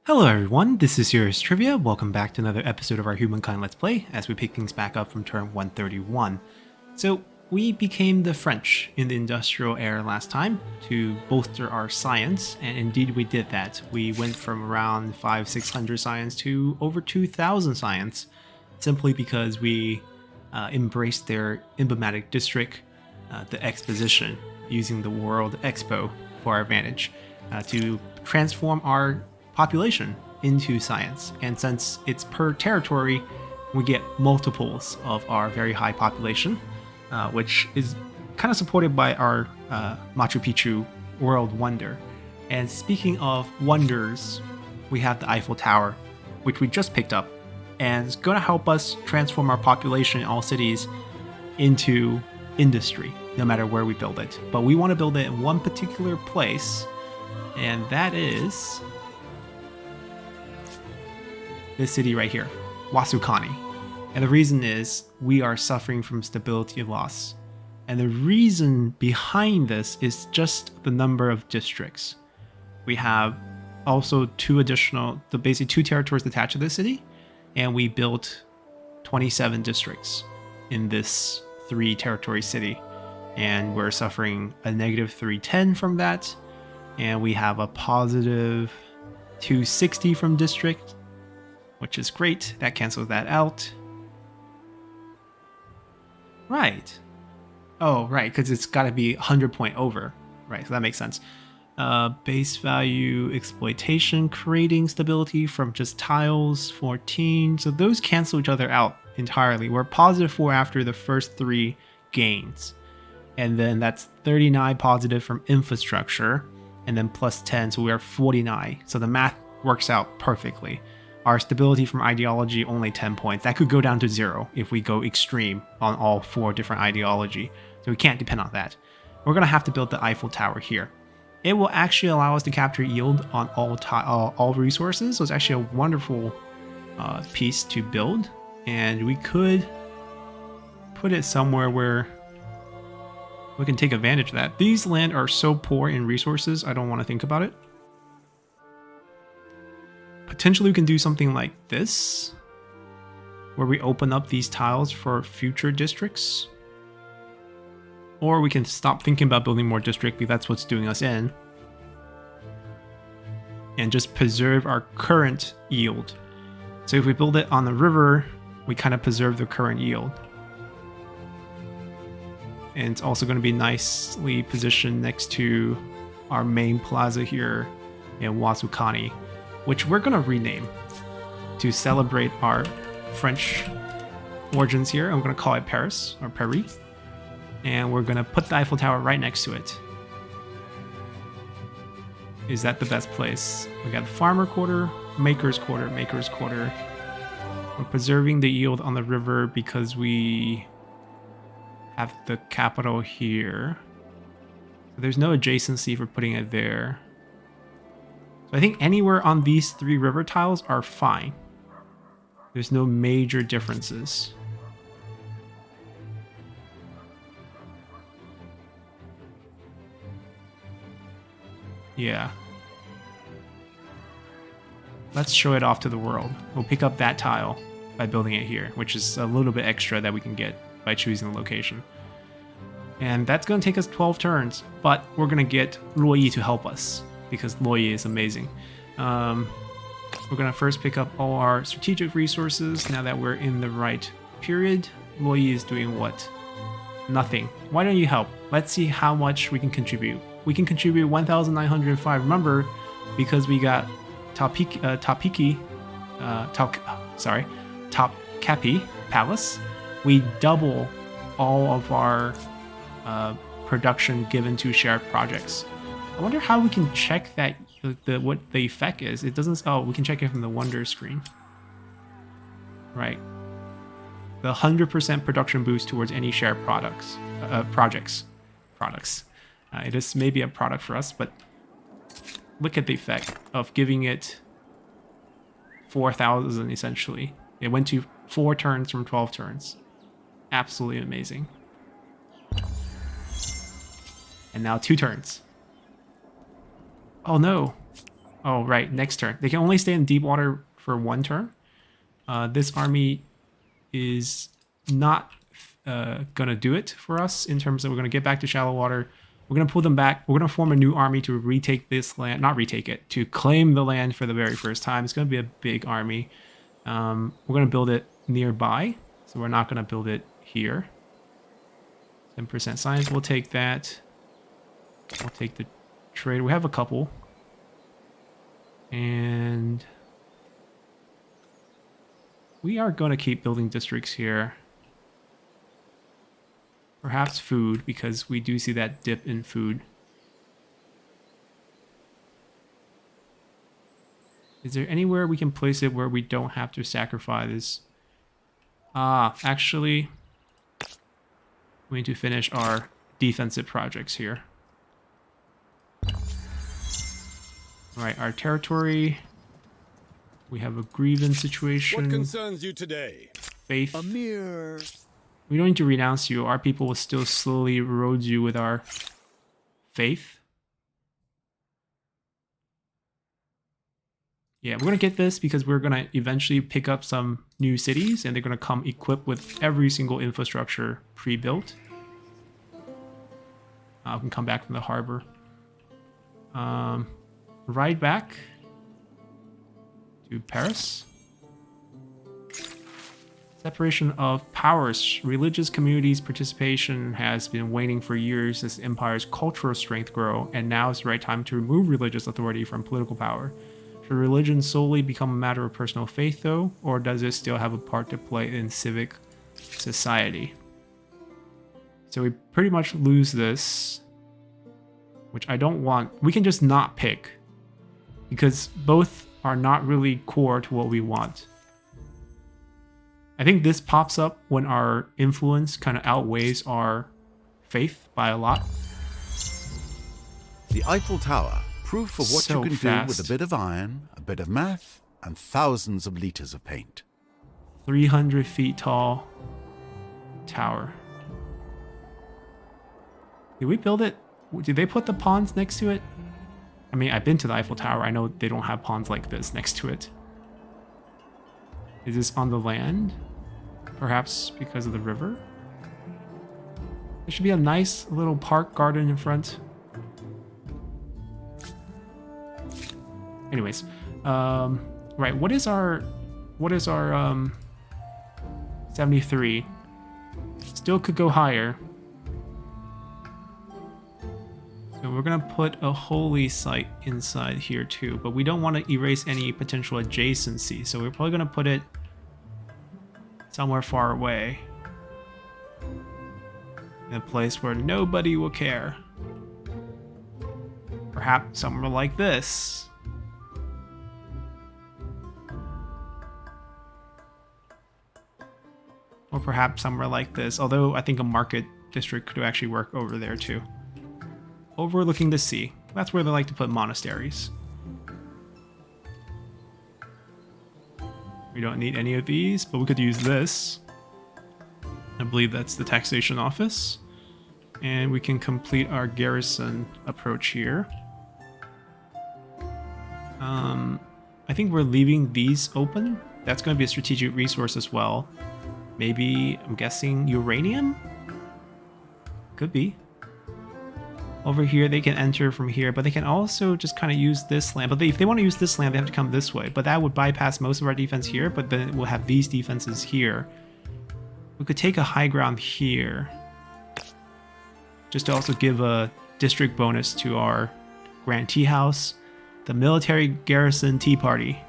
Hello everyone, this is Serious Trivia. Welcome back to another episode of our Humankind Let's Play as we pick things back up from turn 131. So we became the French in the industrial era last time to bolster our science, and indeed we did that. We went from around 500-600 science to over 2,000 science simply because we embraced their emblematic district, the Exposition, using the World Expo for our advantage to transform our population into science. And since it's per territory, we get multiples of our very high population, which is kind of supported by our Machu Picchu world wonder. And speaking of wonders, we have the Eiffel Tower, which we just picked up, and it's going to help us transform our population in all cities into industry, no matter where we build it. But we want to build it in one particular place, and that is this city right here, Wasukani. And the reason is we are suffering from stability loss. And the reason behind this is just the number of districts. We have also basically two territories attached to this city, and we built 27 districts in this 3-territory city. And we're suffering a negative 310 from that. And we have a positive 260 from district, which is great. That cancels that out. Right. Oh, right, because it's got to be 100 point over. Right, so that makes sense. Base value exploitation, creating stability from just tiles, 14. So those cancel each other out entirely. We're positive 4 after the first 3 gains. And then that's 39 positive from infrastructure, and then plus 10, so we are 49. So the math works out perfectly. Our stability from ideology, only 10 points. That could go down to 0 if we go extreme on all 4 different ideology. So we can't depend on that. We're going to have to build the Eiffel Tower here. It will actually allow us to capture yield on all resources. So it's actually a wonderful piece to build. And we could put it somewhere where we can take advantage of that. These land are so poor in resources, I don't want to think about it. Potentially we can do something like this, where we open up these tiles for future districts. Or we can stop thinking about building more districts because that's what's doing us in. And just preserve our current yield. So if we build it on the river, we kind of preserve the current yield. And it's also going to be nicely positioned next to our main plaza here in Wasukani, which we're going to rename to celebrate our French origins here. I'm going to call it Paris, or Paris. And we're going to put the Eiffel Tower right next to it. Is that the best place? We got the Farmer Quarter, Maker's Quarter, Maker's Quarter. We're preserving the yield on the river because we have the capital here. So there's no adjacency for putting it there. So I think anywhere on these 3 river tiles are fine. There's no major differences. Yeah. Let's show it off to the world. We'll pick up that tile by building it here, which is a little bit extra that we can get by choosing the location. And that's going to take us 12 turns, but we're going to get Luoyi to help us, because Luoyi is amazing. We're going to first pick up all our strategic resources now that we're in the right period. Luoyi is doing what? Nothing. Why don't you help? Let's see how much we can contribute. We can contribute 1,905. Remember, because we got Topkapi Palace, we double all of our production given to shared projects. I wonder how we can check that, what the effect is. It doesn't. Oh, we can check it from the wonder screen. Right. The 100% production boost towards any shared projects. It is maybe a product for us, but look at the effect of giving it 4,000 essentially. It went to 4 turns from 12 turns. Absolutely amazing. And now 2 turns. Oh no. Oh, right, next turn. They can only stay in deep water for 1 turn. This army is not gonna do it for us in terms of we're gonna get back to shallow water. We're gonna pull them back. We're gonna form a new army to retake this land, not retake it, to claim the land for the very first time. It's gonna be a big army. We're gonna build it nearby, so we're not gonna build it here. 10% science, we'll take that. We'll take the trade. We have a couple. And we are going to keep building districts here. Perhaps food, because we do see that dip in food. Is there anywhere we can place it where we don't have to sacrifice? Actually, we need to finish our defensive projects here. All right, our territory. We have a grievance situation. What concerns you today? Faith. A mere... We don't need to renounce you. Our people will still slowly erode you with our faith. Yeah, we're going to get this because we're going to eventually pick up some new cities and they're going to come equipped with every single infrastructure pre-built. We can come back from the harbor. Ride back to Paris. Separation of powers. Religious communities' participation has been waning for years as the empire's cultural strength grow, and now is the right time to remove religious authority from political power. Should religion solely become a matter of personal faith, though, or does it still have a part to play in civic society? So we pretty much lose this, which I don't want. We can just not pick, because both are not really core to what we want. I think this pops up when our influence kind of outweighs our faith by a lot. The Eiffel Tower, proof of what So you can fast. do with a bit of iron, a bit of math, and thousands of liters of paint. 300 feet tall tower. Did we build it? Did they put the ponds next to it? I mean, I've been to the Eiffel Tower. I know they don't have ponds like this next to it. Is this on the land? Perhaps because of the river? There should be a nice little park garden in front. Anyways, right, what is our 73? Still could go higher. So we're gonna put a holy site inside here too, but we don't want to erase any potential adjacency, so we're probably gonna put it somewhere far away. In a place where nobody will care. Perhaps somewhere like this. Or perhaps somewhere like this, although I think a market district could actually work over there too. Overlooking the sea. That's where they like to put monasteries. We don't need any of these, but we could use this. I believe that's the taxation office. And we can complete our garrison approach here. I think we're leaving these open. That's going to be a strategic resource as well. Maybe, I'm guessing, uranium? Could be. Over here, they can enter from here, but they can also just kind of use this land. But if they want to use this land, they have to come this way. But that would bypass most of our defense here, but then we'll have these defenses here. We could take a high ground here. Just to also give a district bonus to our Grand Tea House. The Military Garrison Tea Party.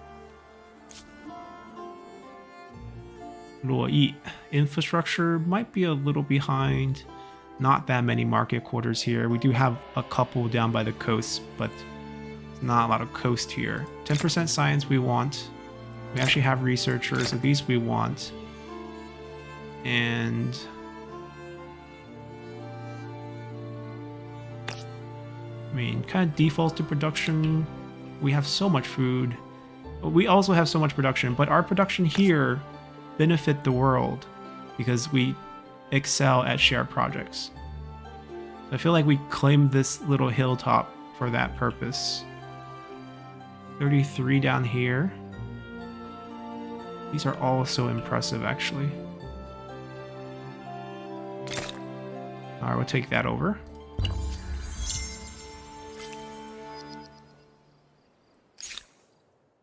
Luoyi. Infrastructure might be a little behind. Not that many market quarters here. We do have a couple down by the coast, but not a lot of coast here. 10% science we want. We actually have researchers, so these we want. And I mean, kind of defaults to production. We have so much food. We also have so much production, but our production here benefit the world because we excel at shared projects. I feel like we claimed this little hilltop for that purpose. 33 down here. These are all so impressive, actually. Alright, we'll take that over.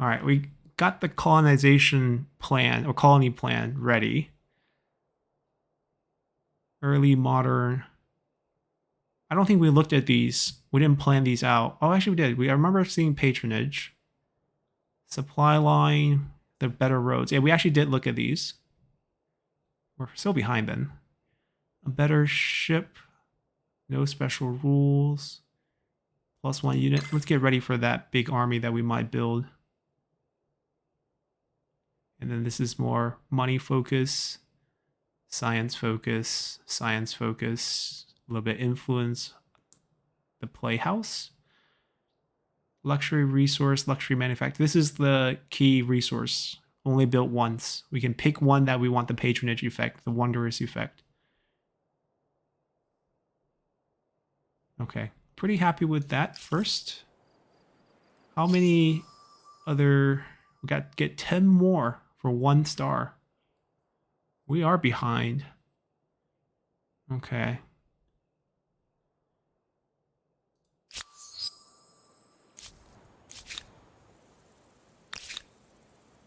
Alright, we got the colonization plan, or colony plan, ready. Early modern. I don't think we looked at these. We didn't plan these out. Oh, actually we did. I remember seeing patronage. Supply line, the better roads. Yeah, we actually did look at these. We're still behind then. A better ship. No special rules. +1 unit. Let's get ready for that big army that we might build. And then this is more money focus, science focus, a little bit influence. The playhouse. Luxury resource, luxury manufacturer. This is the key resource. Only built once. We can pick one that we want the patronage effect, the wondrous effect. Okay, pretty happy with that first. How many other... We got to get 10 more for 1 star. We are behind. Okay.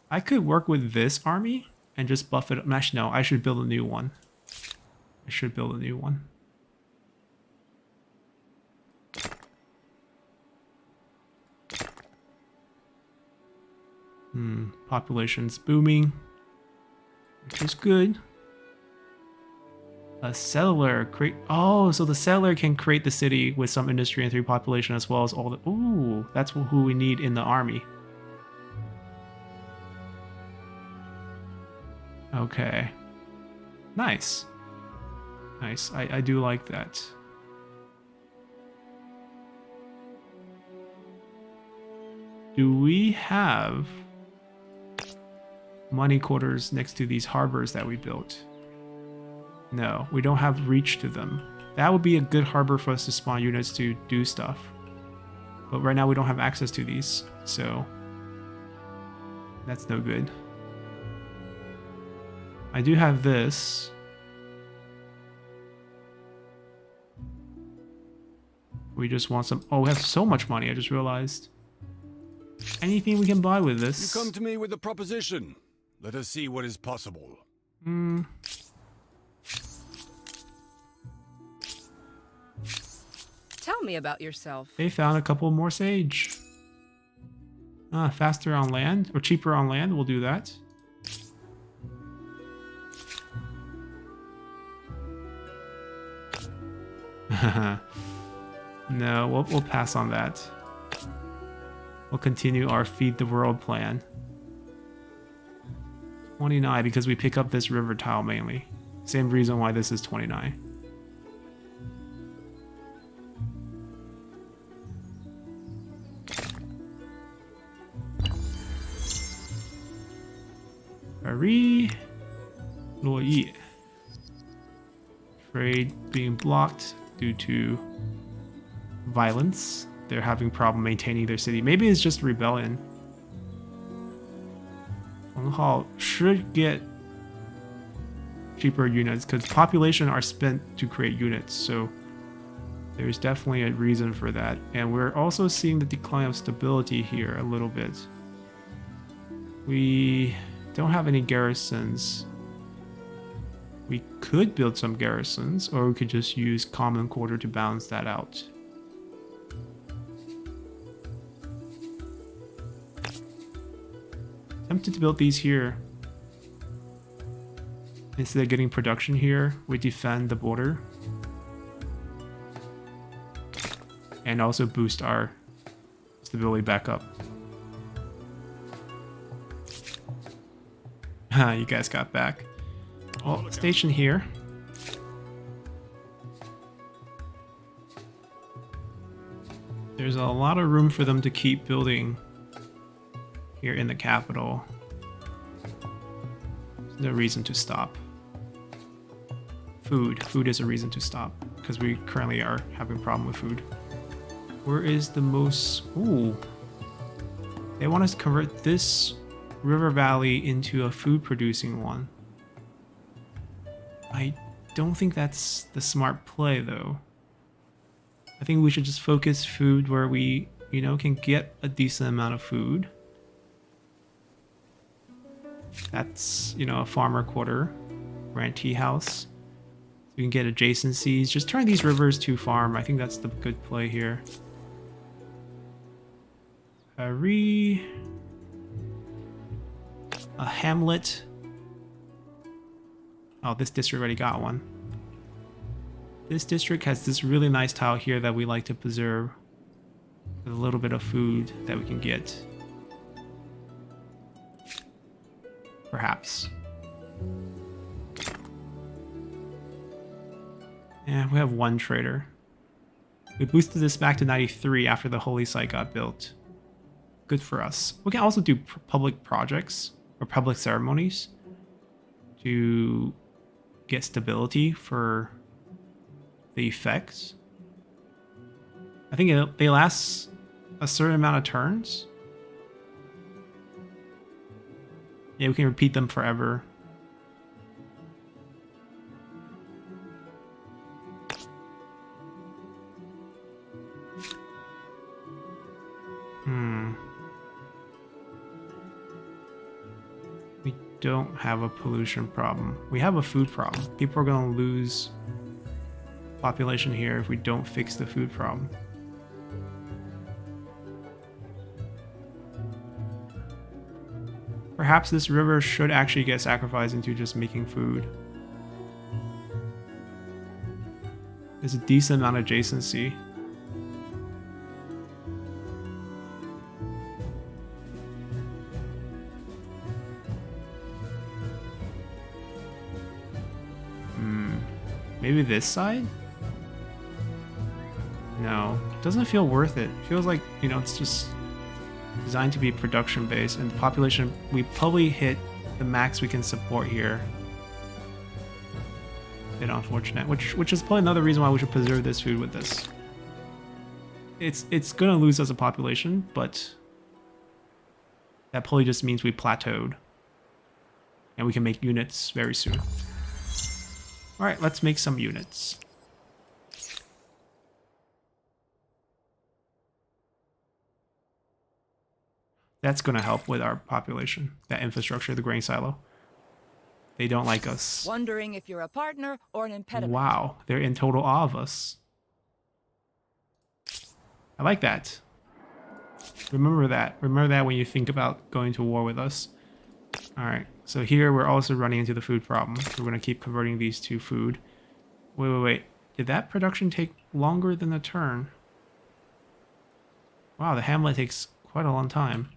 I could work with this army and just buff it up. Actually, no, I should build a new one. Population's booming, which is good. A settler create. Oh, so the settler can create the city with some industry and 3 population as well as all the. Ooh, that's who we need in the army. Okay. Nice. Nice. I do like that. Do we have money quarters next to these harbors that we built? No, we don't have reach to them. That would be a good harbor for us to spawn units to do stuff. But right now we don't have access to these, so that's no good. I do have this. We just want some... Oh, we have so much money, I just realized. Anything we can buy with this. You come to me with a proposition. Let us see what is possible. Tell me about yourself. They found a couple more sage. Faster on land, or cheaper on land, we'll do that. No, we'll pass on that. We'll continue our feed the world plan. 29 because we pick up this river tile mainly. Same reason why this is 29. Paris. Loyer. Trade being blocked due to violence. They're having problem maintaining their city. Maybe it's just rebellion. Hall should get cheaper units because population are spent to create units, so there's definitely a reason for that. And we're also seeing the decline of stability here a little bit. We don't have any garrisons. We could build some garrisons, or we could just use common quarter to balance that out. Tempted to build these here. Instead of getting production here, we defend the border. And also boost our stability back up. You guys got back. Well, station here. There's a lot of room for them to keep building here in the capital. There's no reason to stop. Food is a reason to stop because we currently are having a problem with food. Where is the most... Ooh. They want us to convert this river valley into a food producing one. I don't think that's the smart play though. I think we should just focus food where we, you know, can get a decent amount of food. That's, you know, a farmer quarter, grantee house. So we can get adjacencies. Just turn these rivers to farm. I think that's the good play here. A hamlet. Oh, this district already got one. This district has this really nice tile here that we like to preserve with a little bit of food that we can get. Perhaps. Yeah, we have one trader. We boosted this back to 93 after the holy site got built. Good for us. We can also do public projects or public ceremonies to get stability for the effects. I think they last a certain amount of turns. Yeah, we can repeat them forever. We don't have a pollution problem. We have a food problem. People are going to lose population here if we don't fix the food problem. Perhaps this river should actually get sacrificed into just making food. There's a decent amount of adjacency. Maybe this side? No, doesn't feel worth it. It feels like, you know, it's just designed to be production based, and the population, we probably hit the max we can support here. Bit unfortunate, which is probably another reason why we should preserve this food with this. It's gonna lose as a population, but that probably just means we plateaued, and we can make units very soon. All right, let's make some units. That's going to help with our population, that infrastructure, the grain silo. They don't like us. Wondering if you're a partner or an impediment. Wow, they're in total awe of us. I like that. Remember that. Remember that when you think about going to war with us. All right, so here we're also running into the food problem. We're going to keep converting these to food. Wait. Did that production take longer than a turn? Wow, the hamlet takes quite a long time.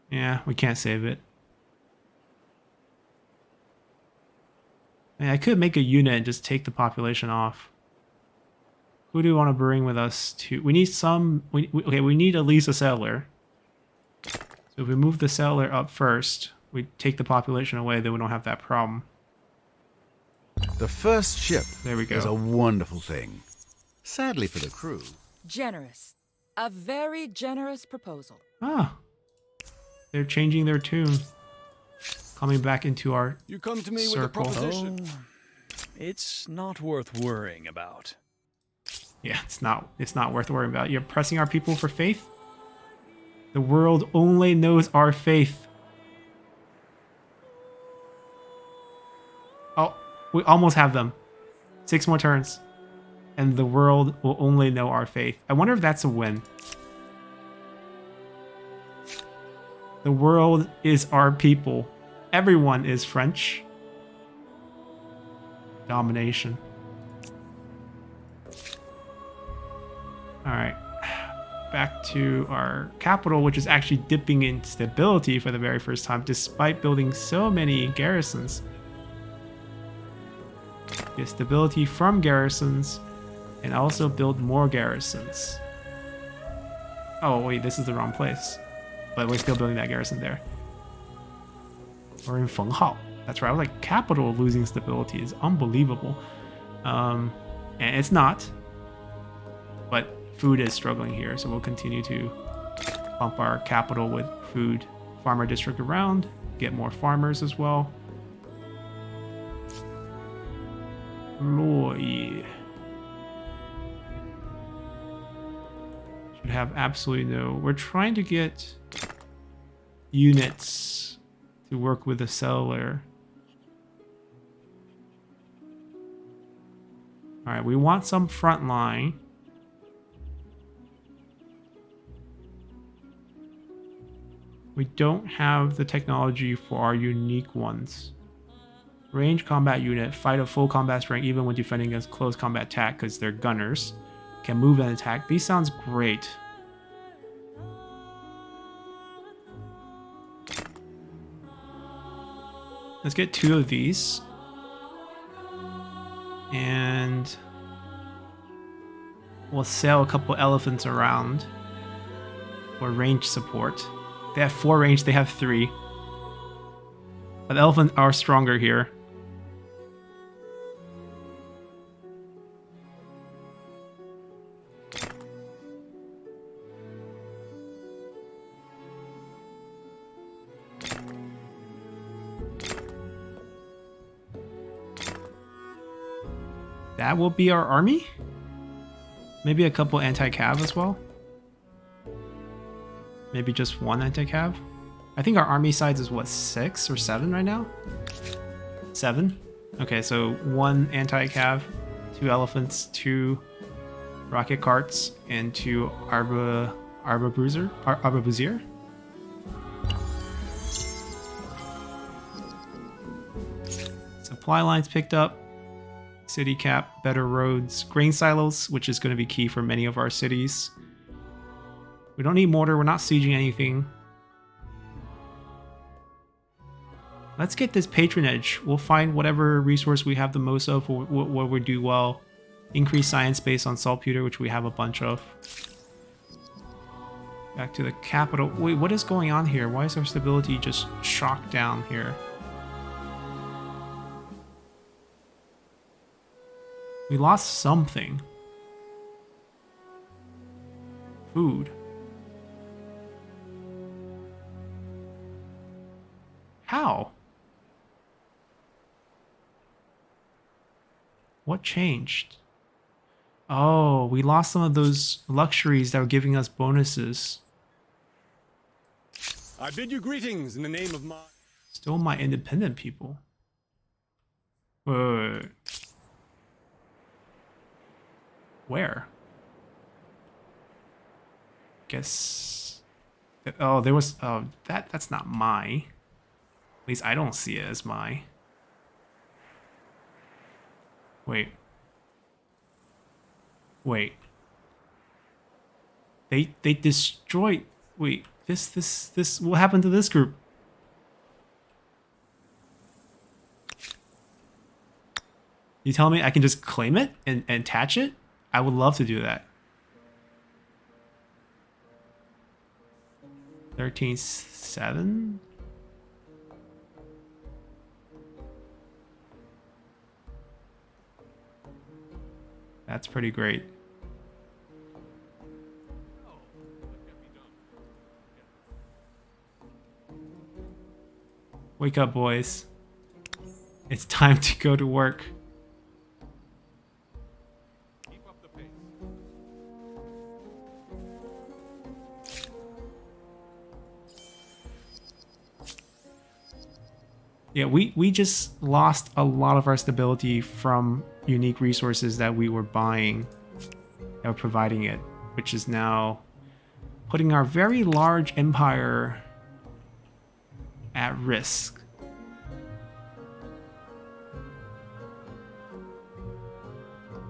Yeah, we can't save it. I mean, I could make a unit and just take the population off. Who do we want to bring with us to... We need some... Okay, we need at least a settler. So if we move the settler up first, we take the population away, then we don't have that problem. The first ship There we go. is a wonderful thing. Sadly for the crew. Generous. A very generous proposal. Ah. They're changing their tune. Coming back into our You come to me circle. with a proposition. It's not worth worrying about. Yeah, it's not worth worrying about. You're pressing our people for faith? The world only knows our faith. Oh, we almost have them. 6 more turns. And the world will only know our faith. I wonder if that's a win. The world is our people. Everyone is French. Domination. Alright. Back to our capital, which is actually dipping in stability for the very first time, despite building so many garrisons. Get stability from garrisons, and also build more garrisons. Oh wait, this is the wrong place. But we're still building that garrison there. We're in Fenghao. That's right. I was like, capital losing stability is unbelievable. And it's not. But food is struggling here, so we'll continue to pump our capital with food. Farmer district around, get more farmers as well. Loy. Should have absolutely no. We're trying to get units to work with the cellular. Alright, we want some front line. We don't have the technology for our unique ones. Range combat unit, fight at full combat strength even when defending against close combat attack because they're gunners. Can move and attack. These sounds great. Let's get 2 of these. And we'll sail a couple elephants around for range support. They have 4 range, they have 3. But the elephants are stronger here. That will be our army? Maybe a couple anti-cav as well? Maybe just 1 anti-cav? I think our army size is what, 6 or 7 right now? 7? Okay, so 1 anti-cav, 2 elephants, 2 rocket carts, and 2 arquebusier. Supply lines picked up. City cap, better roads, grain silos, which is going to be key for many of our cities. We don't need mortar, we're not sieging anything. Let's get this patronage. We'll find whatever resource we have the most of, what we do well. Increase science base on saltpeter, which we have a bunch of. Back to the capital. Wait, what is going on here? Why is our stability just shocked down here? We lost something. Food. How? What changed? Oh, we lost some of those luxuries that were giving us bonuses. I bid you greetings in the name of my... Still my independent people. Wait. Where? Guess. Oh, there was. Oh, that's not my. At least I don't see it as my. Wait. Wait. They destroyed. Wait. This. What happened to this group? You tell me I can just claim it and attach it? I would love to do that. 13-7? That's pretty great. Wake up, boys. It's time to go to work. Yeah, we just lost a lot of our stability from unique resources that we were buying, that were providing it, which is now putting our very large empire at risk.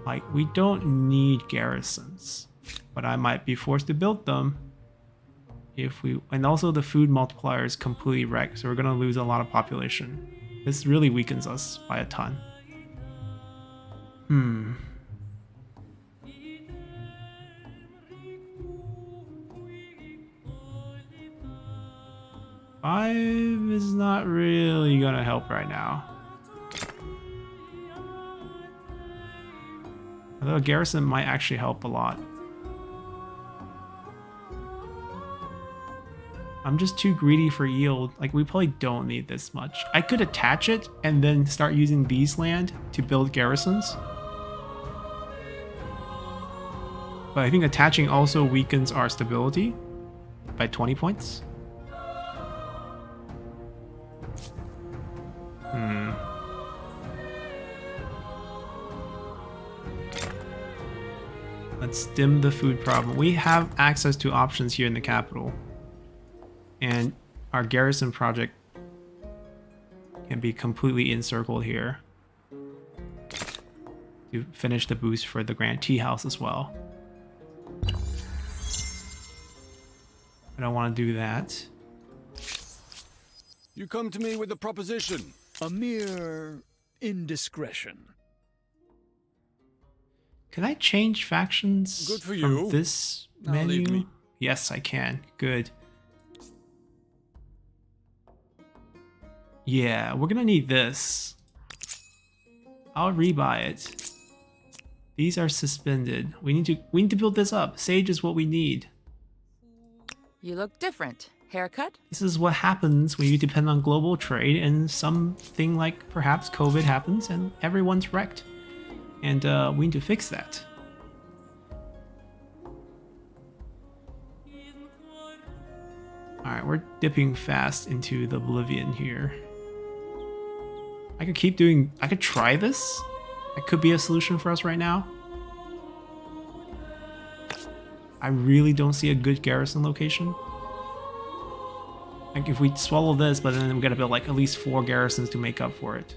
Like, we don't need garrisons, but I might be forced to build them. If we, and also the food multiplier is completely wrecked, so we're gonna lose a lot of population. This really weakens us by a ton. 5 is not really gonna help right now. Although a garrison might actually help a lot. I'm just too greedy for yield. Like, we probably don't need this much. I could attach it and then start using these land to build garrisons. But I think attaching also weakens our stability by 20 points. Let's stem the food problem. We have access to options here in the capital. And our garrison project can be completely encircled here to finish the boost for the Grand Tea House as well. I don't want to do that. You come to me with a proposition. A mere indiscretion. Can I change factions Good for from you. this Now leave menu? me. Yes, I can. Good. Yeah, we're gonna need this. I'll rebuy it. These are suspended. We need to build this up. Sage is what we need. You look different. Haircut? This is what happens when you depend on global trade and something like perhaps COVID happens and everyone's wrecked. And we need to fix that. Alright, we're dipping fast into the oblivion here. I could try this. That could be a solution for us right now. I really don't see a good garrison location. Like, if we swallow this, but then we gotta build like at least 4 garrisons to make up for it.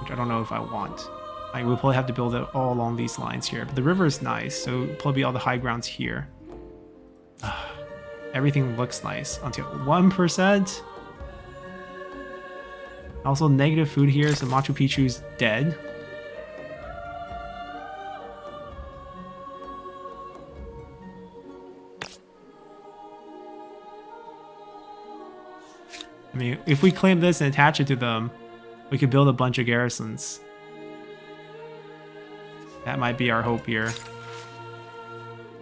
Which I don't know if I want. Like, we'll probably have to build it all along these lines here. But the river is nice, so it'll probably be all the high grounds here. Everything looks nice until 1%. Also negative food here, so Machu Picchu's dead. I mean, if we claim this and attach it to them, we could build a bunch of garrisons. That might be our hope here.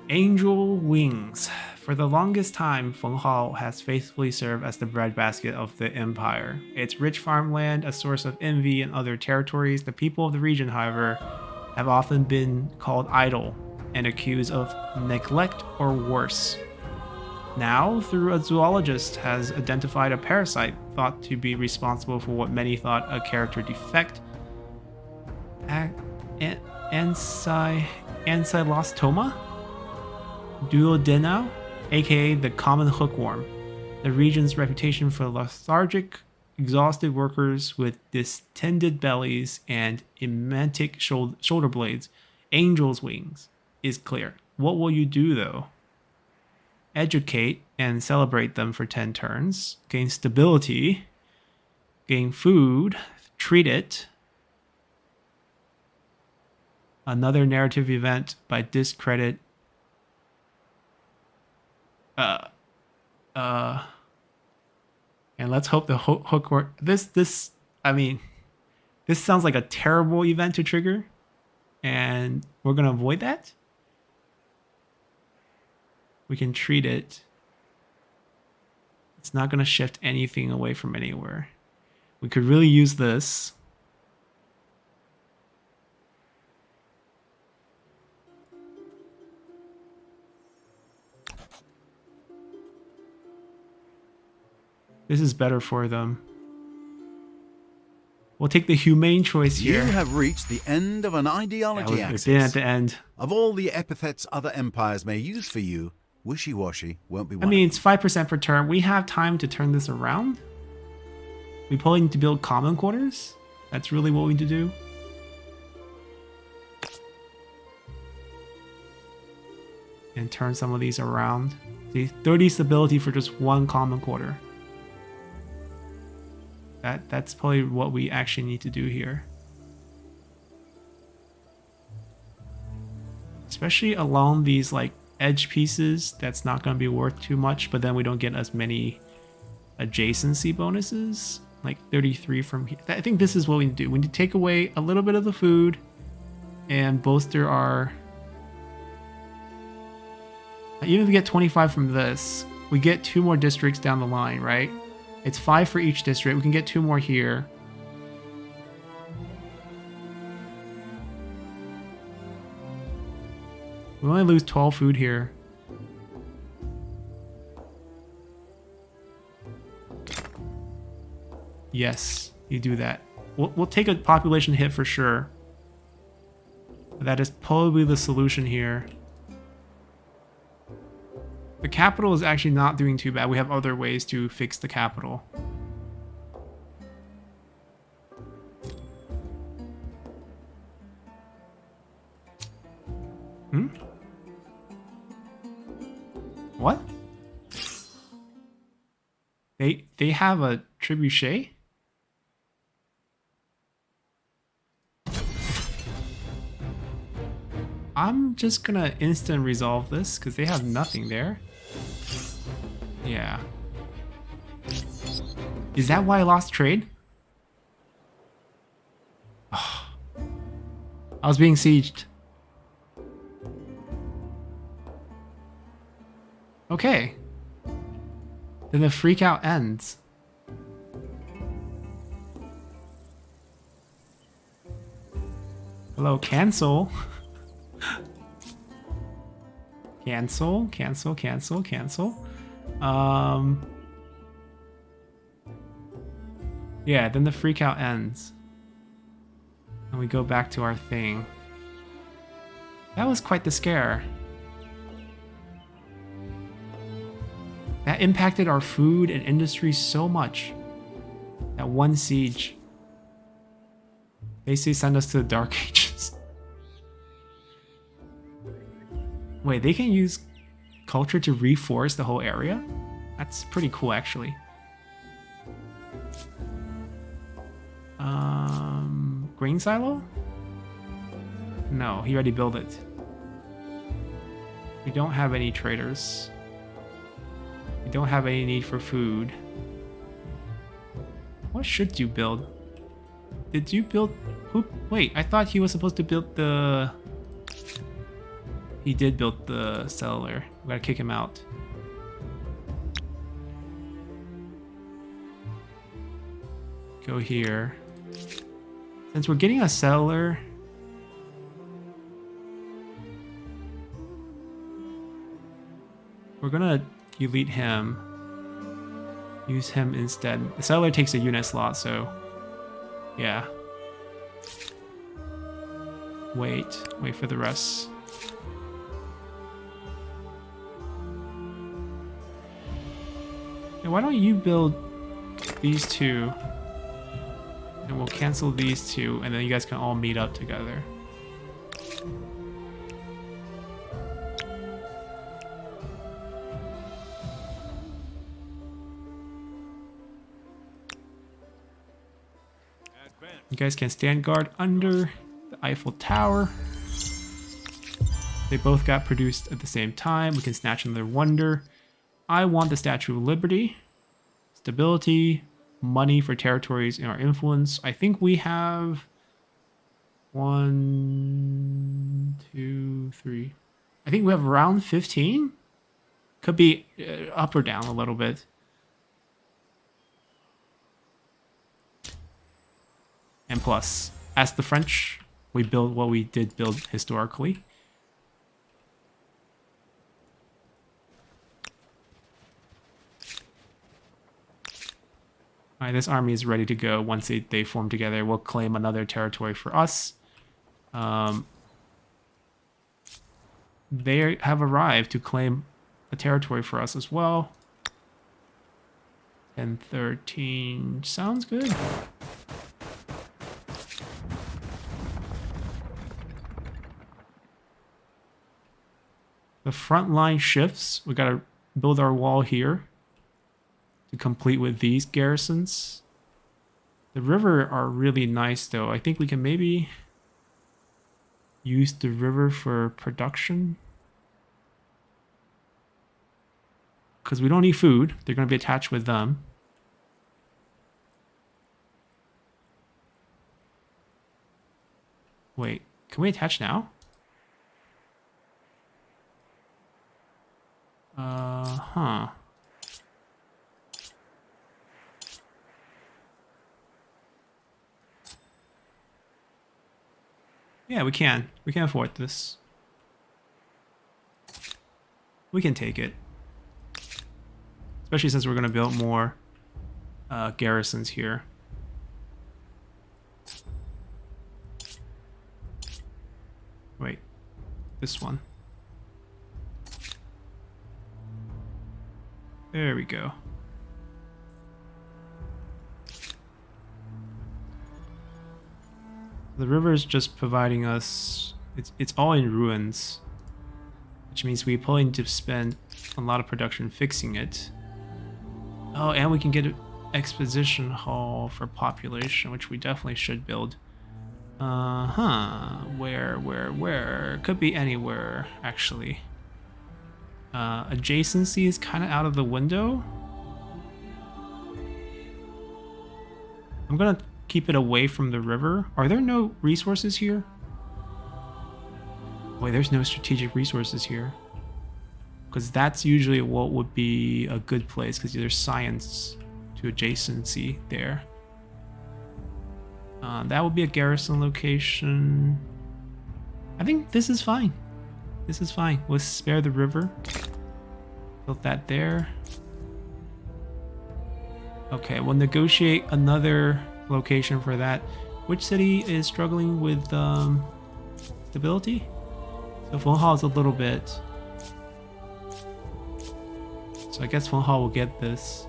Angel Wings. For the longest time, Feng Hao has faithfully served as the breadbasket of the empire. Its rich farmland, a source of envy in other territories, the people of the region, however, have often been called idle and accused of neglect or worse. Now, through a zoologist has identified a parasite thought to be responsible for what many thought a character defect, Ancylostoma duodenale, aka the common hookworm, the region's reputation for lethargic, exhausted workers with distended bellies and emetic shoulder blades, angel's wings, is clear. What will you do though? Educate and celebrate them for 10 turns, gain stability, gain food, treat it. Another narrative event by discredit. And let's hope the hookworm. This sounds like a terrible event to trigger, and we're gonna avoid that. We can treat it. It's not gonna shift anything away from anywhere. We could really use this. This is better for them. We'll take the humane choice You here. have reached the end of an ideology We've axis. been at the end. Of all the epithets other empires may use for you, wishy-washy won't be one I mean, of it's 5% per turn. We have time to turn this around. We probably need to build common quarters. That's really what we need to do. And turn some of these around. See, 30 stability for just one common quarter. That's probably what we actually need to do here. Especially along these like edge pieces, that's not going to be worth too much, but then we don't get as many adjacency bonuses. Like 33 from here. I think this is what we need to do. We need to take away a little bit of the food and bolster our... Even if we get 25 from this, we get 2 more districts down the line, right? It's 5 for each district. We can get 2 more here. We only lose 12 food here. Yes, you do that. We'll take a population hit for sure. But that is probably the solution here. The capital is actually not doing too bad. We have other ways to fix the capital. Hmm? What? They have a trebuchet? I'm just gonna instant resolve this because they have nothing there. Yeah. Is that why I lost trade? I was being sieged. Okay. Then the freak out ends. Hello, cancel. Cancel, cancel, cancel, cancel. Yeah, then the freak out ends. And we go back to our thing. That was quite the scare. That impacted our food and industry so much. That one siege. Basically sent us to the Dark Ages. Wait, they can use culture to reforest the whole area? That's pretty cool, actually. Grain silo? No, he already built it. We don't have any traders. We don't have any need for food. What should you build? Did you build... Who? Wait, I thought he was supposed to build the... He did build the cellular. We gotta kick him out. Go here. Since we're getting a cellular... We're gonna delete him. Use him instead. The cellular takes a unit slot, so... Yeah. Wait for the rest. Hey, why don't you build these two? And we'll cancel these two, and then you guys can all meet up together. You guys can stand guard under the Eiffel Tower. They both got produced at the same time. We can snatch another wonder. I want the Statue of Liberty. Stability. Money for territories in our influence. I think we have 1, 2, 3. I think we have around 15. Could be up or down a little bit. And plus, as the French, we build what we did build historically. Alright, this army is ready to go. Once they form together, we'll claim another territory for us. They have arrived to claim a territory for us as well. 10, 13. Sounds good. The front line shifts. We gotta build our wall here to complete with these garrisons. The river are really nice though. I think we can maybe use the river for production. Because we don't need food. They're going to be attached with them. Wait, Can we attach now? Huh. Yeah, we can. We can afford this. We can take it. Especially since we're going to build more garrisons here. Wait. This one. There we go. The river is just providing us... It's all in ruins. Which means we probably need to spend a lot of production fixing it. Oh, and we can get an exposition hall for population, which we definitely should build. Where? Could be anywhere, actually. Adjacency is kind of out of the window. I'm gonna keep it away from the river. Are there no resources here? Wait, there's no strategic resources here. Because that's usually what would be a good place, because there's science to adjacency there. That would be a garrison location. I think this is fine. This is fine. We'll spare the river. Build that there. Okay, we'll negotiate another location for that. Which city is struggling with stability? So Phone Hall is a little bit. So I guess Phone Hall will get this.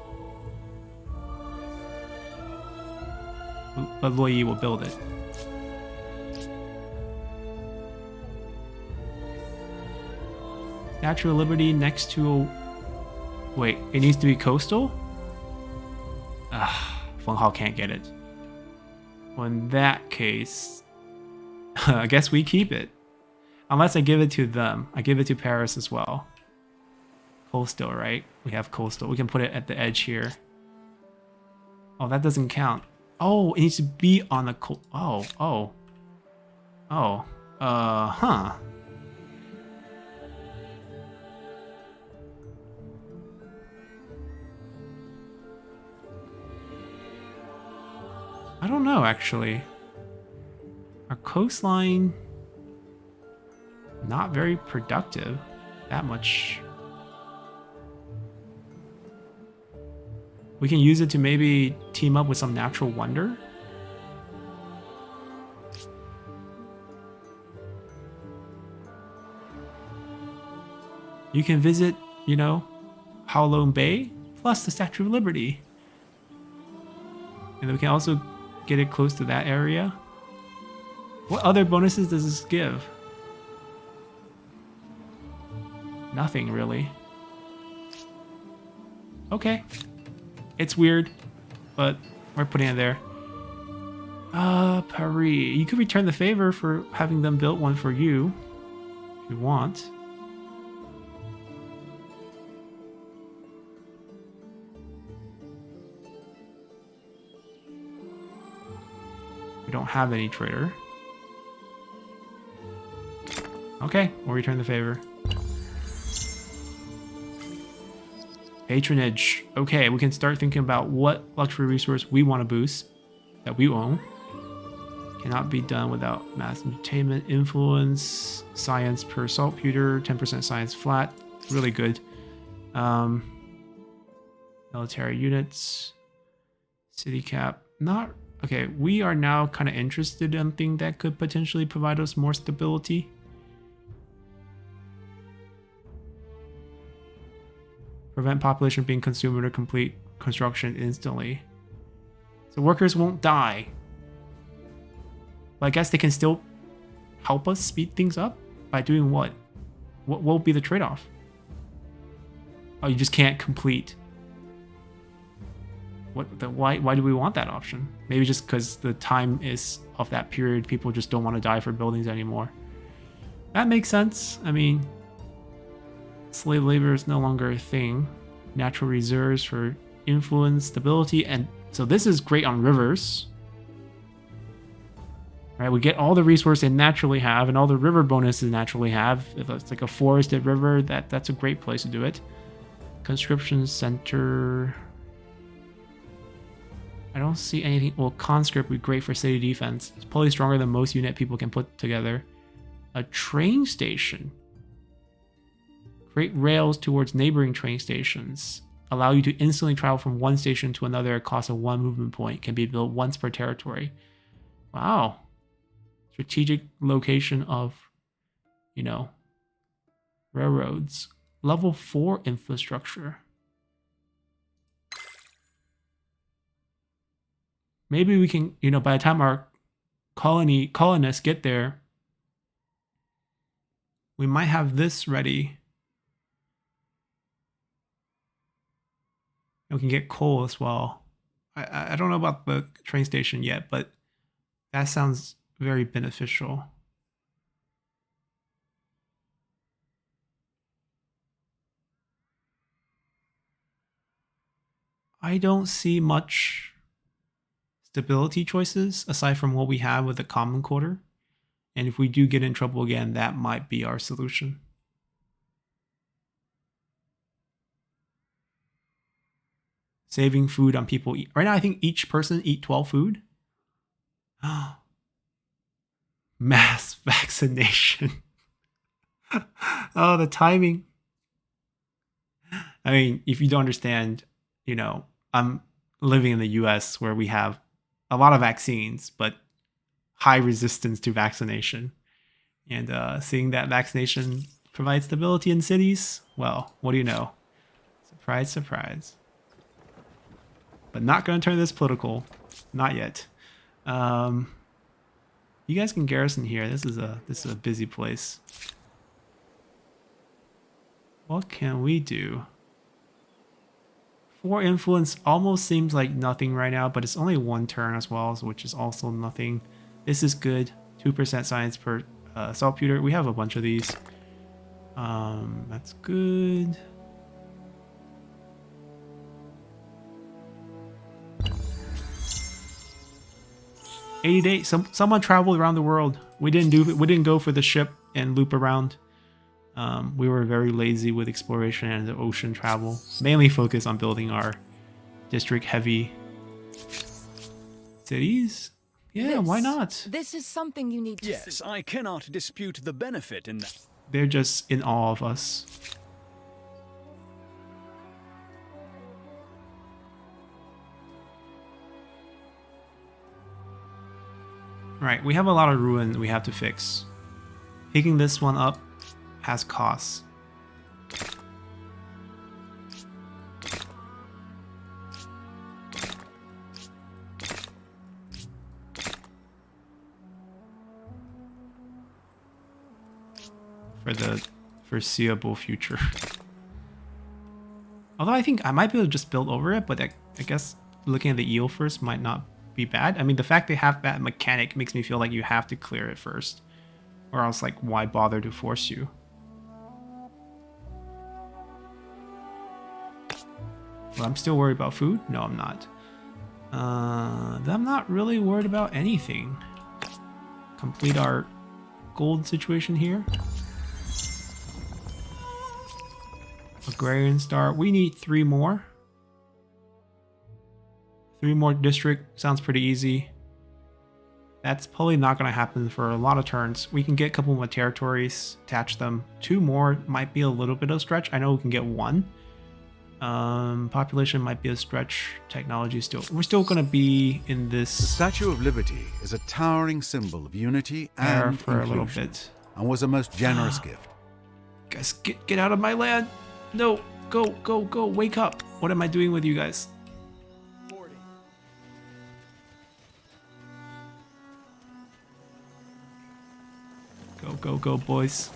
But Loyi will build it. Statue of Liberty next to a... Wait, it needs to be coastal? Phone Hall can't get it. Well, in that case, I guess we keep it. Unless I give it to them. I give it to Paris as well. Coastal, right? We have coastal. We can put it at the edge here. Oh, that doesn't count. Oh, it needs to be on the huh. I don't know, actually. Our coastline... not very productive. That much. We can use it to maybe team up with some natural wonder. You can visit, you know, Kowloon Bay plus the Statue of Liberty. And then we can also get it close to that area. What other bonuses does this give? Nothing, really. Okay. It's weird, but we're putting it there. Paris. You could return the favor for having them build one for you, if you want. We don't have any trader. Okay, we'll return the favor. Patronage. Okay, we can start thinking about what luxury resource we want to boost that we own. Cannot be done without mass entertainment, influence, science per saltpeter, 10% science flat. Really good. Military units. City cap. Not... Okay, we are now kind of interested in something that could potentially provide us more stability. Prevent population being consumed or complete construction instantly. So workers won't die. But I guess they can still help us speed things up by doing what? What will be the trade-off? Oh, you just can't complete. Why do we want that option? Maybe just because the time is of that period, people just don't want to die for buildings anymore. That makes sense. I mean, slave labor is no longer a thing. Natural reserves for influence, stability, and so this is great on rivers. Right, we get all the resource they naturally have and all the river bonuses naturally have. If it's like a forested river, that's a great place to do it. Conscription Center. I don't see anything. Well, conscript would be great for city defense. It's probably stronger than most unit people can put together. A train station. Create rails towards neighboring train stations. Allow you to instantly travel from one station to another at cost of 1 movement point. Can be built once per territory. Wow. Strategic location of, railroads. Level 4 infrastructure. Maybe we can, by the time our colonists get there, we might have this ready. And we can get coal as well. I don't know about the train station yet, but that sounds very beneficial. I don't see much stability choices aside from what we have with the common quarter. And if we do get in trouble again, that might be our solution. Saving food on people. Right now, I think each person eat 12 food. Mass vaccination. Oh, the timing. I mean, if you don't understand, I'm living in the US where we have a lot of vaccines, but high resistance to vaccination. And seeing that vaccination provides stability in cities, well, what do you know? Surprise, surprise. But not going to turn this political. Not yet. You guys can garrison here. This is a busy place. What can we do? 4 influence almost seems like nothing right now, but it's only 1 turn as well, which is also nothing. This is good. 2% science per saltpeter. We have a bunch of these. That's good. $88. Someone traveled around the world. We didn't go for the ship and loop around. We were very lazy with exploration and the ocean travel. Mainly focused on building our district-heavy cities. Yeah, why not? This is something you need to see. Yes, I cannot dispute the benefit in that. They're just in awe of us. Right, we have a lot of ruin we have to fix. Picking this one up has costs. For the foreseeable future. Although I think I might be able to just build over it, but I guess looking at the eel first might not be bad. I mean, the fact they have that mechanic makes me feel like you have to clear it first. Or else, like, why bother to force you? Well, I'm still worried about food? No, I'm not. I'm not really worried about anything. Complete our gold situation here. Agrarian Star. We need 3 more. 3 more district. Sounds pretty easy. That's probably not going to happen for a lot of turns. We can get a couple more territories, attach them. 2 more might be a little bit of a stretch. I know we can get 1. Population might be a stretch. Technology still. We're still going to be in this. The Statue of Liberty is a towering symbol of unity and for inclusion, a little bit. and was a most generous gift. Guys, get out of my land. No, go, wake up. What am I doing with you guys? 40. Go, boys.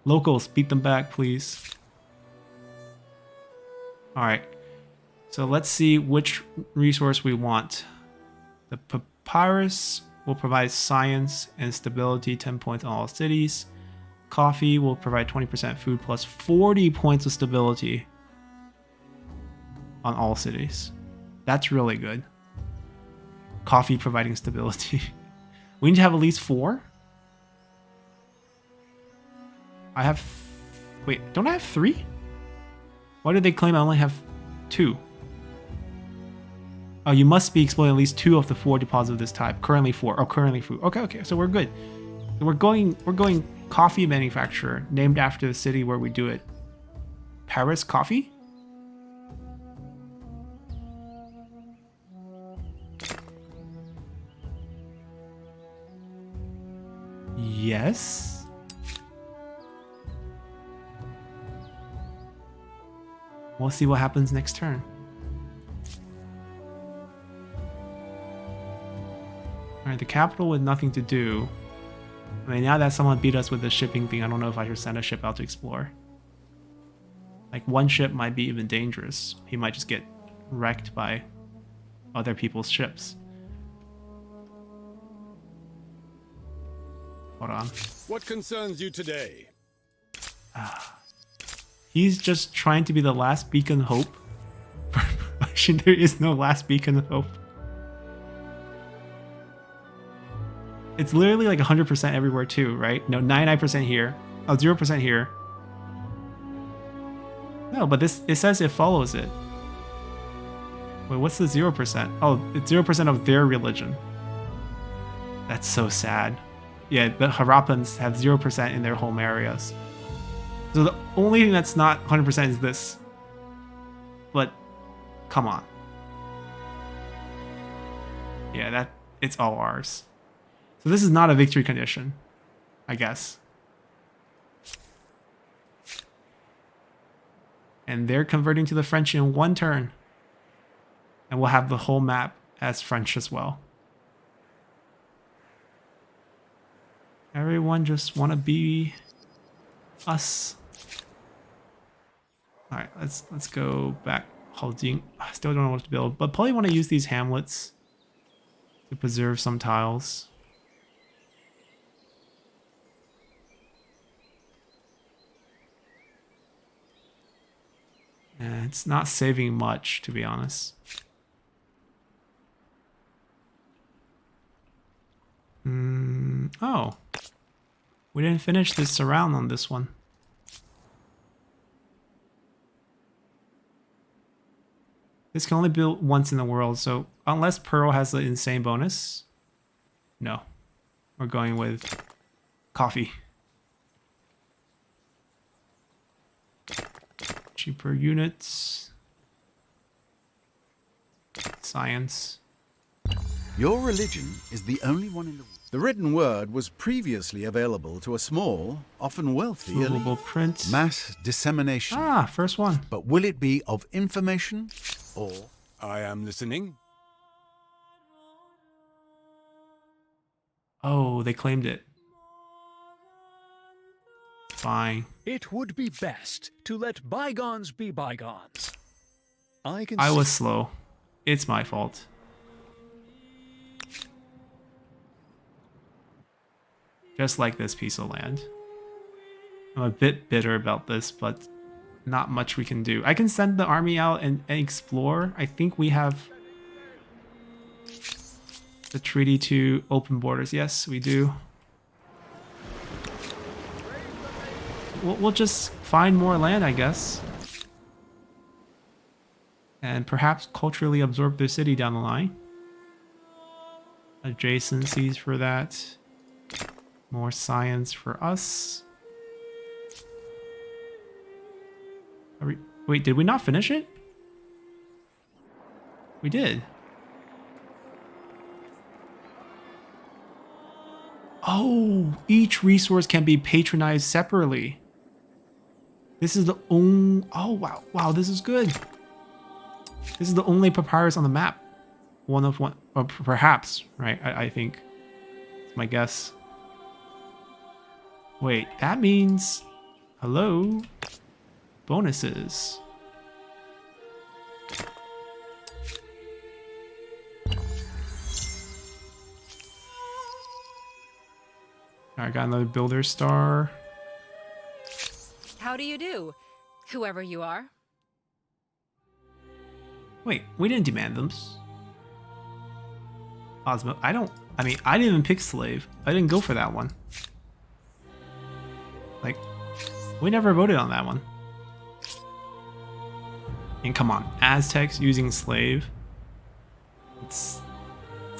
Locals, beat them back, please. Alright. So let's see which resource we want. The papyrus will provide science and stability, 10 points on all cities. Coffee will provide 20% food plus 40 points of stability. on all cities. That's really good. Coffee providing stability. We need to have at least 4. I have... Wait, don't I have 3? Why did they claim I only have 2? Oh, you must be exploiting at least 2 of the 4 deposits of this type. Currently 4. Oh, currently food. Okay, so we're good. We're going coffee manufacturer named after the city where we do it. Paris Coffee? Yes. We'll see what happens next turn. Alright, the capital with nothing to do. I mean, now that someone beat us with the shipping thing, I don't know if I should send a ship out to explore. Like, one ship might be even dangerous. He might just get wrecked by other people's ships. Hold on. What concerns you today? He's just trying to be the last beacon of hope. Actually, there is no last beacon of hope. It's literally like 100% everywhere too, right? No, 99% here. Oh, 0% here. No, but it says it follows it. Wait, what's the 0%? Oh, it's 0% of their religion. That's so sad. Yeah, the Harappans have 0% in their home areas. So the only thing that's not 100% is this. But, come on. Yeah, it's all ours. So this is not a victory condition, I guess. And they're converting to the French in 1 turn. And we'll have the whole map as French as well. Everyone just want to be us. Alright, let's go back. Holding. I still don't know what to build, but probably want to use these hamlets to preserve some tiles. It's not saving much, to be honest. Oh. We didn't finish this surround on this one. This can only be built once in the world, so unless Pearl has an insane bonus, no. We're going with coffee. Cheaper units. Science. Your religion is the only one in the world. The written word was previously available to a small, often wealthy Movable elite. print. Mass dissemination. Ah, first one. But will it be of information or... I am listening. Oh, they claimed it. Fine. It would be best to let bygones be bygones. I was slow. It's my fault. Just like this piece of land. I'm a bit bitter about this, but not much we can do. I can send the army out and explore. I think we have the treaty to open borders. Yes, we do. We'll just find more land, I guess. And perhaps culturally absorb their city down the line. Adjacencies for that. More science for us. Wait, did we not finish it? We did. Oh, each resource can be patronized separately. This is the only... Oh, wow. Wow, this is good. This is the only papyrus on the map. One of one... Or perhaps, right? I think. It's my guess. Wait, that means... Hello? Bonuses. Alright, got another builder star. How do you do, whoever you are? Wait, we didn't demand them. Osmo, I mean, I didn't even pick slave. I didn't go for that one. Like, we never voted on that one. And come on, Aztecs using slave. It's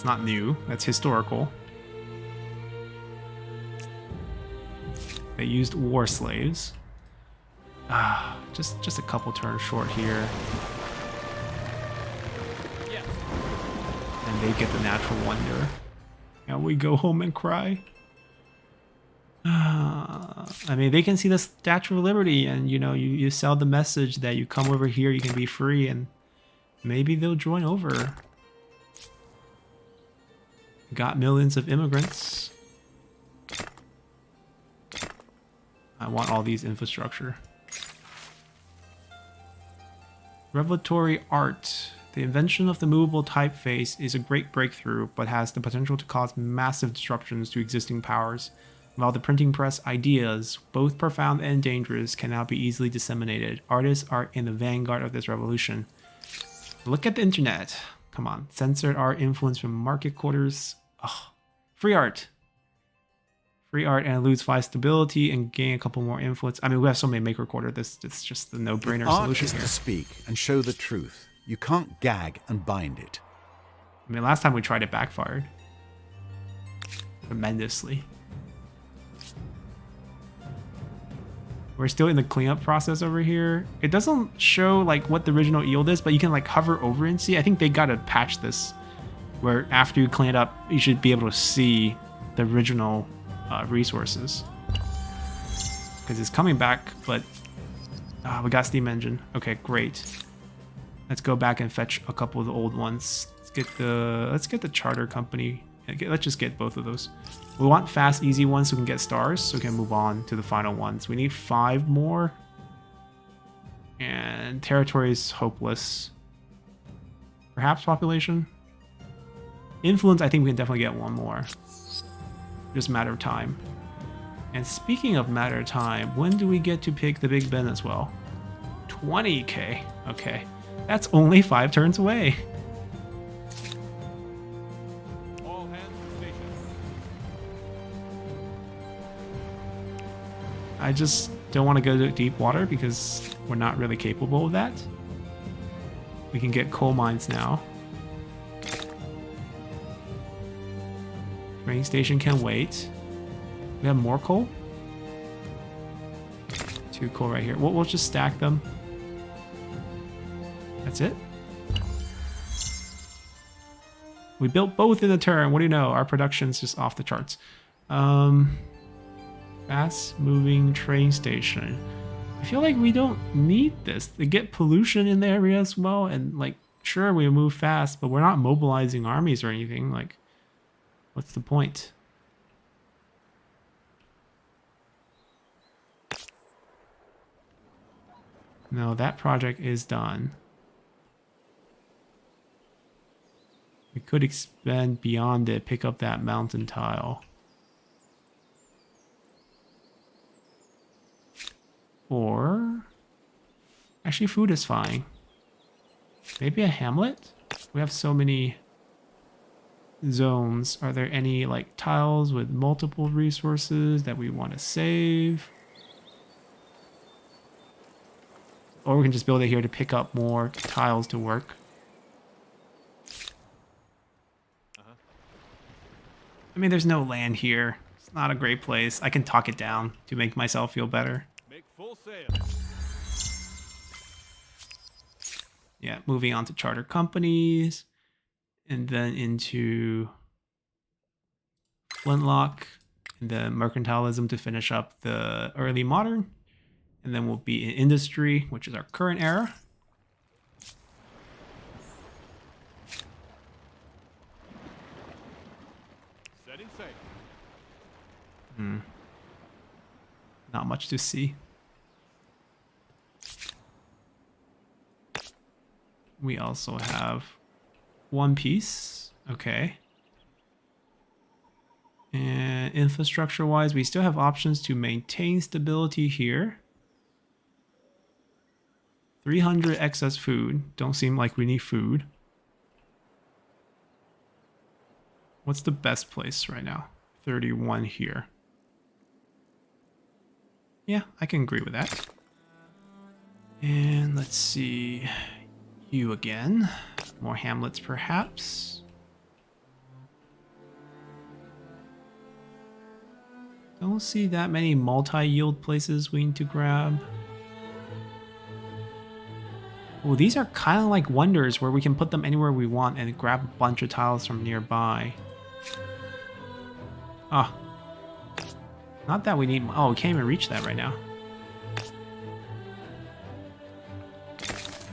not new. That's historical. They used war slaves. Just a couple turns short here. And they get the natural wonder. And we go home and cry. I mean, they can see the Statue of Liberty, and you know, you sell the message that you come over here, you can be free, and maybe they'll join over. Got millions of immigrants. I want all these infrastructure. Revelatory art. The invention of the movable typeface is a great breakthrough, but has the potential to cause massive disruptions to existing powers. While the printing press ideas, both profound and dangerous, can now be easily disseminated, artists are in the vanguard of this revolution. Look at the internet. Come on. Censored art influence from market quarters. Oh, free art. Free art and lose 5 stability and gain a couple more influence. I mean, we have so many maker quarter. It's just the no-brainer solution Art here. is to speak and show the truth. You can't gag and bind it. I mean, last time we tried it backfired. Tremendously. We're still in the cleanup process over here. It doesn't show like what the original yield is, but you can like hover over and see. I think they gotta patch this where after you clean it up, you should be able to see the original resources. Because it's coming back, but we got steam engine. Okay, great. Let's go back and fetch a couple of the old ones. Let's get the charter company. Let's just get both of those. We want fast, easy ones so we can get stars, so we can move on to the final ones. We need 5 more. And territory is hopeless. Perhaps population? Influence, I think we can definitely get 1 more. Just a matter of time. And speaking of matter of time, when do we get to pick the Big Ben as well? 20k. Okay. That's only 5 turns away. All hands to station. I just don't want to go to deep water because we're not really capable of that. We can get coal mines now. Train station can wait. We have more coal? 2 coal right here. We'll just stack them. That's it. We built both in a turn. What do you know? Our production's just off the charts. Fast moving train station. I feel like we don't need this. They get pollution in the area as well. And like, sure, we move fast, but we're not mobilizing armies or anything. Like, what's the point? No, that project is done. We could expand beyond it, pick up that mountain tile. Or... actually, food is fine. Maybe a hamlet? We have so many zones. Are there any, like, tiles with multiple resources that we want to save? Or we can just build it here to pick up more tiles to work. I mean, there's no land here. It's not a great place. I can talk it down to make myself feel better. Make full sail. Yeah, moving on to charter companies. And then into Flintlock. And then mercantilism to finish up the early modern. And then we'll be in industry, which is our current era. Setting sail. Not much to see. We also have One Piece. Okay. And infrastructure-wise, we still have options to maintain stability here. 300 excess food. Don't seem like we need food. What's the best place right now? 31 here. Yeah, I can agree with that. And let's see. You again. More hamlets, perhaps. Don't see that many multi-yield places we need to grab. Oh, these are kind of like wonders where we can put them anywhere we want and grab a bunch of tiles from nearby. Ah. Not that we need... Oh, we can't even reach that right now.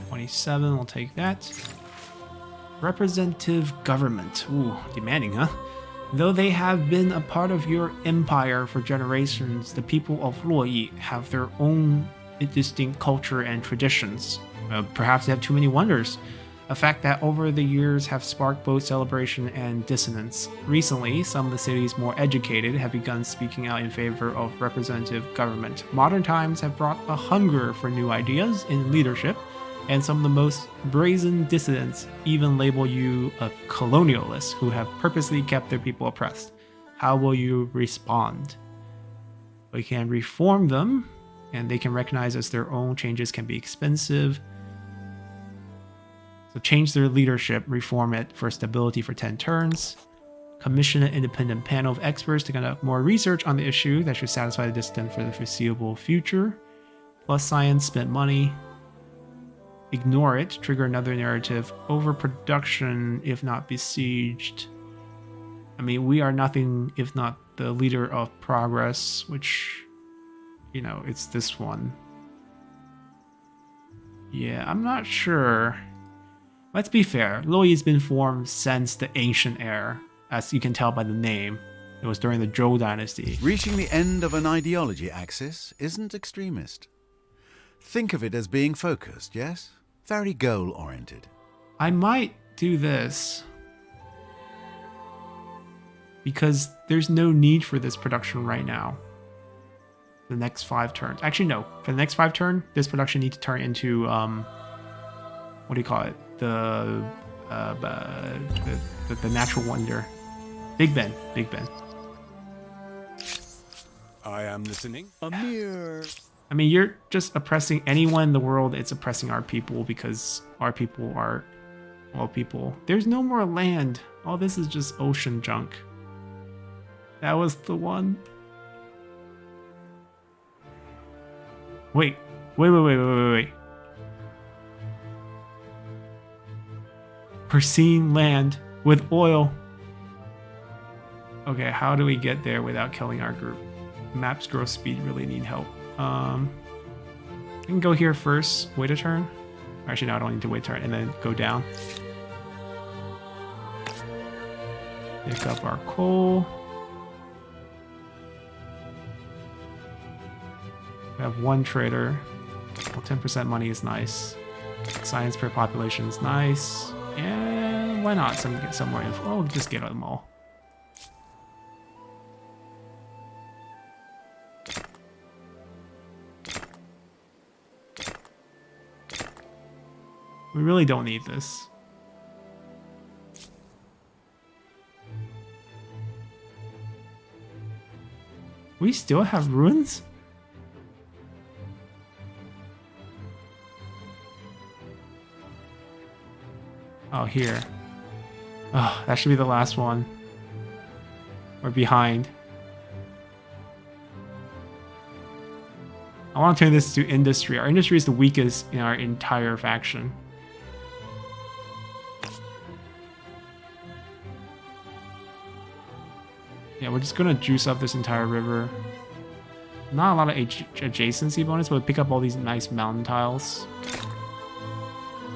27, we'll take that. Representative government. Ooh, demanding, huh? Though they have been a part of your empire for generations, the people of Luoyi have their own distinct culture and traditions. Perhaps they have too many wonders. A fact that over the years have sparked both celebration and dissonance. Recently, some of the cities more educated have begun speaking out in favor of representative government. Modern times have brought a hunger for new ideas in leadership, and some of the most brazen dissidents even label you a colonialist who have purposely kept their people oppressed. How will you respond? We can reform them, and they can recognize as their own changes can be expensive. So change their leadership, reform it for stability for 10 turns. Commission an independent panel of experts to conduct more research on the issue that should satisfy the dissident for the foreseeable future. Plus science, spent money. Ignore it, trigger another narrative. Overproduction, if not besieged. I mean, we are nothing if not the leader of progress, which, you know, it's this one. Yeah, I'm not sure. Let's be fair, Luoyi has been formed since the ancient era, as you can tell by the name. It was during the Zhou dynasty. Reaching the end of an ideology axis isn't extremist. Think of it as being focused, yes? Very goal-oriented. I might do this because there's no need for this production right now. The next 5 turns. Actually, no. For the next 5 turns, this production needs to turn into, what do you call it? The natural wonder. Big Ben. Big Ben. I am listening. A mere... I mean, you're just oppressing anyone in the world. It's oppressing our people because our people are all people. There's no more land. All this is just ocean junk. That was the one. Wait. Pristine land with oil. Okay, how do we get there without killing our group? Map's growth speed really need help. I can go here first, wait a turn. Actually, no, I don't need to wait a turn, and then go down. Pick up our coal. We have 1 trader. Well, 10% money is nice. Science per population is nice. And why not get some more info? Oh, just get them all. We really don't need this. We still have ruins? Oh, here. Oh, that should be the last one. We're behind. I want to turn this to industry. Our industry is the weakest in our entire faction. Yeah, we're just gonna juice up this entire river. Not a lot of adjacency bonus, but pick up all these nice mountain tiles.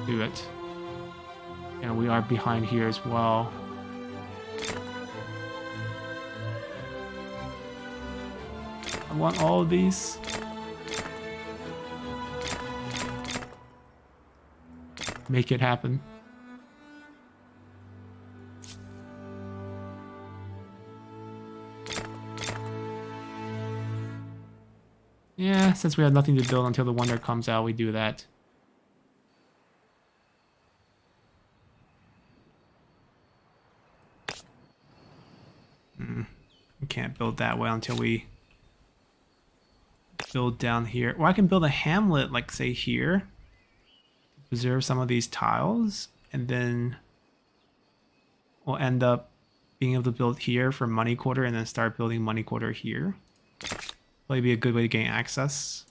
Do it. And we are behind here as well. I want all of these. Make it happen. Yeah, since we have nothing to build until the wonder comes out, we do that. can't build that way until we build down here. Or I can build a hamlet, like say here. Preserve some of these tiles, and then we'll end up being able to build here for money quarter and then start building money quarter here. Probably be a good way to gain access.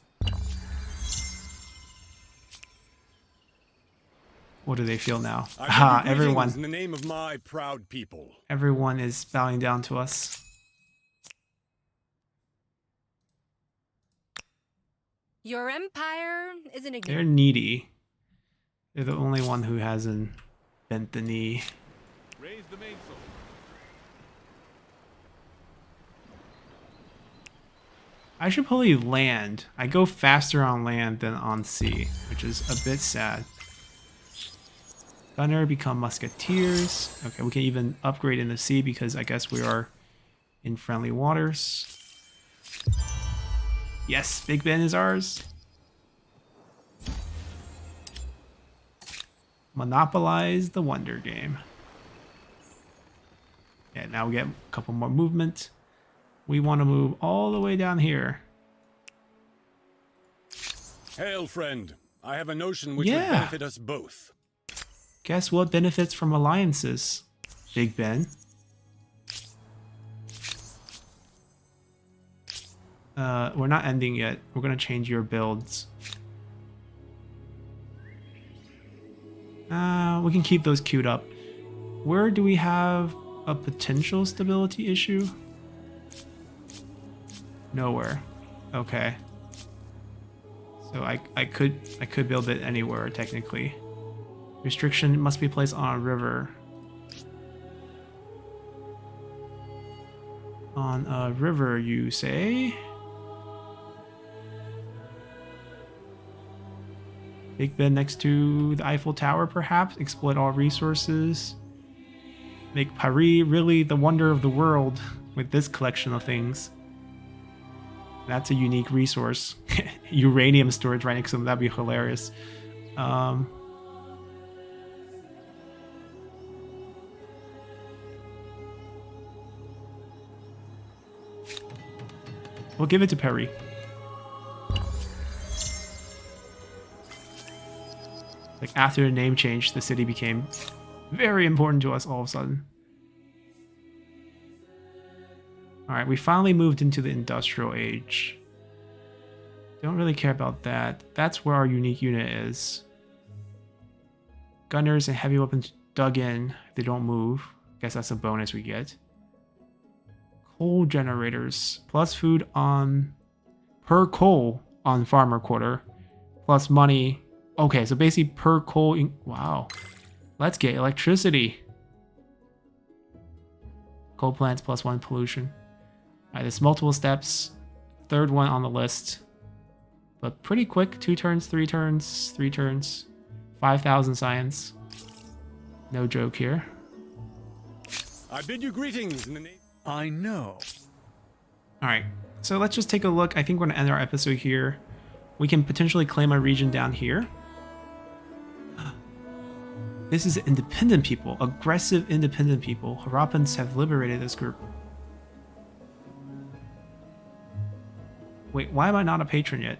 What do they feel now? Ah, everyone. In the name of my proud people. Everyone is bowing down to us. Your empire is an They're needy. They're the only one who hasn't bent the knee. Raise the mainsail. I should probably land. I go faster on land than on sea, which is a bit sad. Gunner become musketeers. Okay, we can even upgrade in the sea because I guess we are in friendly waters. Yes, Big Ben is ours. Monopolize the Wonder Game. Yeah, now we get a couple more movement. We want to move all the way down here. Hail, friend. I have a notion which Yeah. would benefit us both. Guess what benefits from alliances, Big Ben? We're not ending yet. We're gonna change your builds. We can keep those queued up. Where do we have a potential stability issue? Nowhere. Okay. So I could build it anywhere technically. Restriction must be placed on a river. On a river, you say? Big Ben next to the Eiffel Tower, perhaps? Exploit all resources. Make Paris really the wonder of the world with this collection of things. That's a unique resource. Uranium storage right next to them, that'd be hilarious. We'll give it to Paris. Like after the name change, the city became very important to us all of a sudden. Alright, we finally moved into the industrial age. Don't really care about that. That's where our unique unit is. Gunners and heavy weapons dug in. They don't move. Guess that's a bonus we get. Coal generators. Plus food on... per coal on farmer quarter. Plus money. Okay, so basically per coal... wow. Let's get electricity. Coal plants plus 1 pollution. Alright, there's multiple steps. Third one on the list. But pretty quick. 2 turns, 3 turns, 3 turns. 5,000 science. No joke here. I bid you greetings in the name... I know. Alright, so let's just take a look. I think we're going to end our episode here. We can potentially claim a region down here. This is independent people. Aggressive independent people. Harappans have liberated this group. Wait, why am I not a patron yet?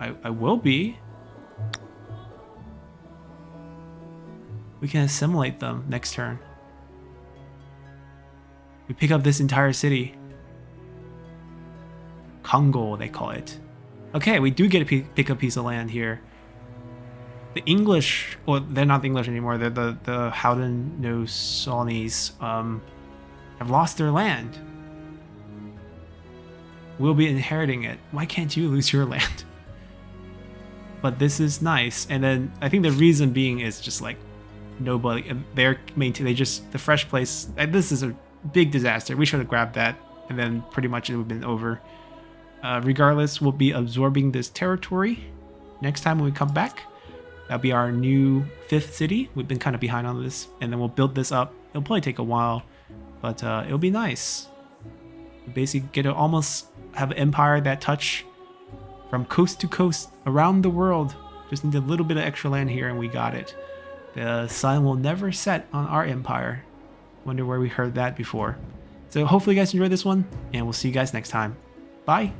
I will be. We can assimilate them next turn. We pick up this entire city. Congo, they call it. Okay, we do get to pick a piece of land here. The English, well, they're not the English anymore. They're the Haudenosaunee have lost their land. We'll be inheriting it. Why can't you lose your land? But this is nice. And then I think the reason being is just like nobody, they just, the fresh place, this is a big disaster. We should have grabbed that and then pretty much it would have been over. Regardless, we'll be absorbing this territory next time when we come back. That'll be our new 5th city. We've been kind of behind on this, and then we'll build this up. It'll probably take a while, but it'll be nice. We basically get to almost have an empire that touch from coast to coast around the world. Just need a little bit of extra land here, and we got it. The sun will never set on our empire. Wonder where we heard that before. So hopefully you guys enjoyed this one, and we'll see you guys next time. Bye!